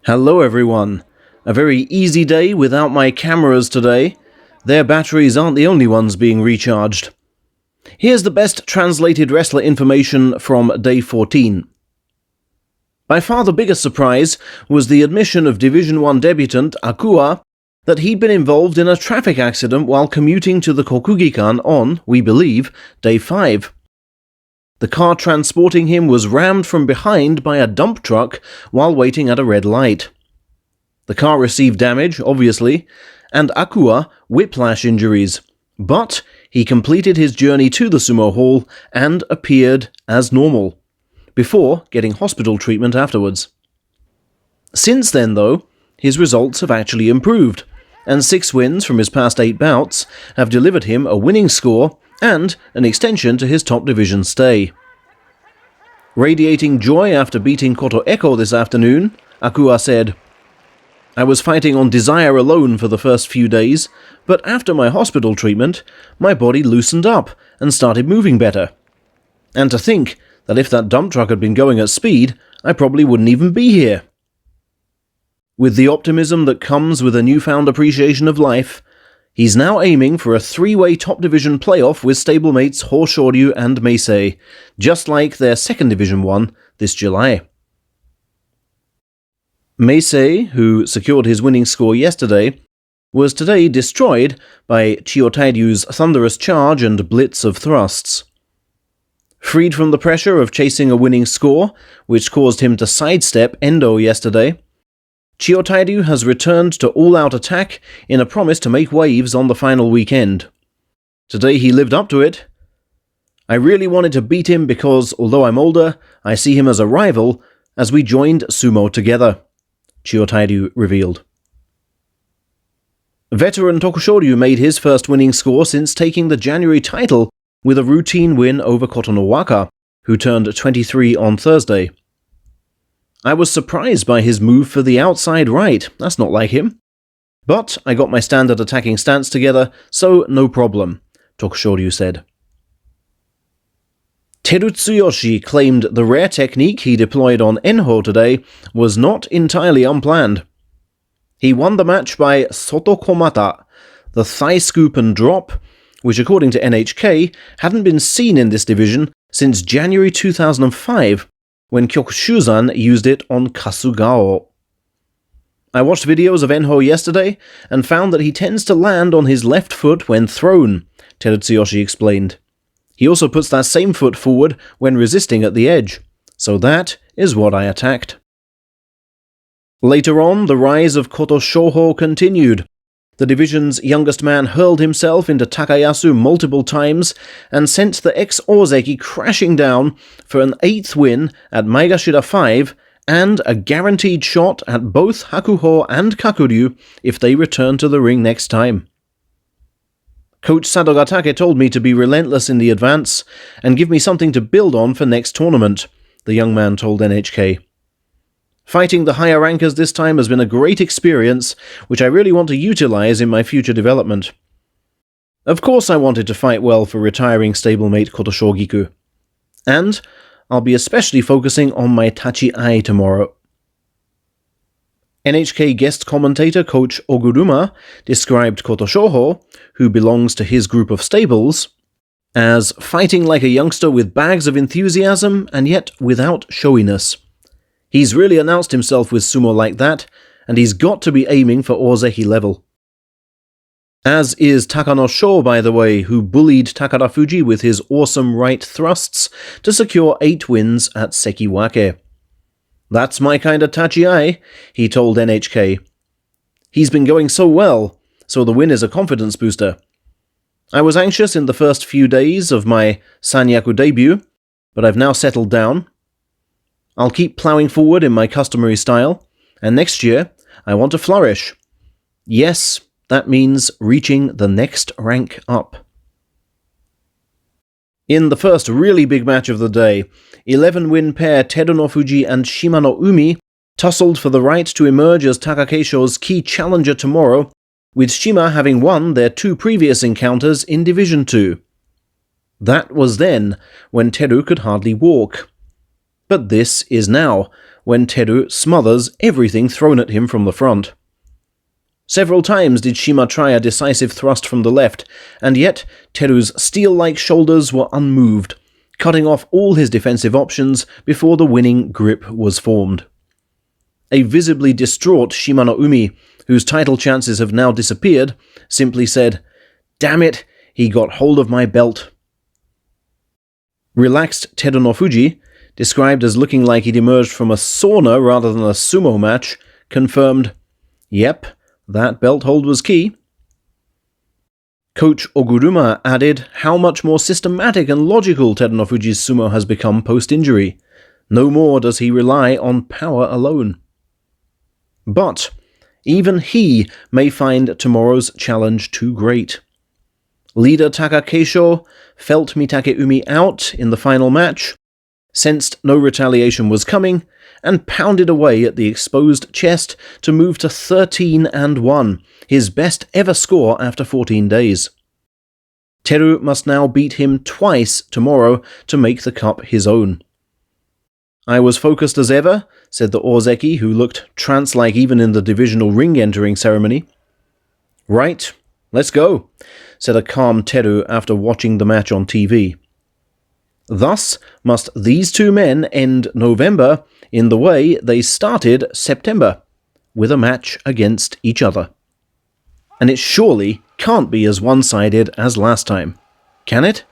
Hello everyone. A very easy day without my cameras today. Their batteries aren't the only ones being recharged. Here's the best translated wrestler information from day 14. By far the biggest surprise was the admission of Division 1 debutant Akua that he'd been involved in a traffic accident while commuting to the Kokugikan on, we believe, day 5. The car transporting him was rammed from behind by a dump truck while waiting at a red light. The car received damage, obviously, and Akua whiplash injuries, but he completed his journey to the Sumo Hall and appeared as normal, before getting hospital treatment afterwards. Since then, though, his results have actually improved, and 6 wins from his past 8 bouts have delivered him a winning score and an extension to his top division stay. Radiating joy after beating Kotoshoho this afternoon, Akua said, "I was fighting on desire alone for the first few days, but after my hospital treatment, my body loosened up and started moving better. And to think that if that dump truck had been going at speed, I probably wouldn't even be here." With the optimism that comes with a newfound appreciation of life, he's now aiming for a 3-way top division playoff with stablemates Hoshoryu and Meisei, just like their second division one this July. Meisei, who secured his winning score yesterday, was today destroyed by Chiyotairyu's thunderous charge and blitz of thrusts. Freed from the pressure of chasing a winning score, which caused him to sidestep Endo yesterday, Chiyotairyu has returned to all-out attack in a promise to make waves on the final weekend. Today he lived up to it. "I really wanted to beat him because, although I'm older, I see him as a rival, as we joined Sumo together," Chiyotairyu revealed. Veteran Tokushoryu made his first winning score since taking the January title with a routine win over Kotonowaka, who turned 23 on Thursday. "I was surprised by his move for the outside right, that's not like him. But I got my standard attacking stance together, so no problem," Tokushoryu said. Terunofuji claimed the rare technique he deployed on Enho today was not entirely unplanned. He won the match by Sotokomata, the thigh scoop and drop, which according to NHK hadn't been seen in this division since January 2005, when Kyokushuzan used it on Kasugao. "I watched videos of Enho yesterday and found that he tends to land on his left foot when thrown," Terunofuji explained. "He also puts that same foot forward when resisting at the edge, so that is what I attacked." Later on, the rise of Kotoshoho continued. The division's youngest man hurled himself into Takayasu multiple times and sent the ex-Ozeki crashing down for an 8th win at Maegashira 5 and a guaranteed shot at both Hakuho and Kakuryu if they return to the ring next time. "Coach Sadogatake told me to be relentless in the advance and give me something to build on for next tournament," the young man told NHK. "Fighting the higher rankers this time has been a great experience, which I really want to utilize in my future development. Of course I wanted to fight well for retiring stablemate Kotoshogiku. And I'll be especially focusing on my Tachi-ai tomorrow." NHK guest commentator coach Oguruma described Kotoshoho, who belongs to his group of stables, as fighting like a youngster with bags of enthusiasm and yet without showiness. "He's really announced himself with sumo like that, and he's got to be aiming for Ozeki level." As is Takanosho, by the way, who bullied Terunofuji with his awesome right thrusts to secure 8 wins at Sekiwake. "That's my kind of Tachi-ai," he told NHK. "He's been going so well, so the win is a confidence booster. I was anxious in the first few days of my Sanyaku debut, but I've now settled down. I'll keep plowing forward in my customary style, and next year I want to flourish. Yes, that means reaching the next rank up." In the first really big match of the day, 11-win pair Terunofuji and Shimanoumi tussled for the right to emerge as Takakeisho's key challenger tomorrow, with Shima having won their 2 previous encounters in Division 2. That was then, when Teru could hardly walk. But this is now, when Teru smothers everything thrown at him from the front. Several times did Shima try a decisive thrust from the left, and yet Teru's steel-like shoulders were unmoved, cutting off all his defensive options before the winning grip was formed. A visibly distraught Shimanoumi, whose title chances have now disappeared, simply said, "Damn it, he got hold of my belt." Relaxed Terunofuji, described as looking like he'd emerged from a sauna rather than a sumo match, confirmed, "Yep, that belt hold was key." Coach Oguruma added how much more systematic and logical Terunofuji's sumo has become post-injury. No more does he rely on power alone. But even he may find tomorrow's challenge too great. Leader Takakeisho felt Mitakeumi out in the final match, sensed no retaliation was coming, and pounded away at the exposed chest to move to 13-1, his best ever score after 14 days. Teru must now beat him twice tomorrow to make the cup his own. "I was focused as ever," said the Ozeki, who looked trance-like even in the divisional ring-entering ceremony. "Right, let's go," said a calm Teru after watching the match on TV. Thus must these two men end November in the way they started September, with a match against each other. And it surely can't be as one-sided as last time, can it?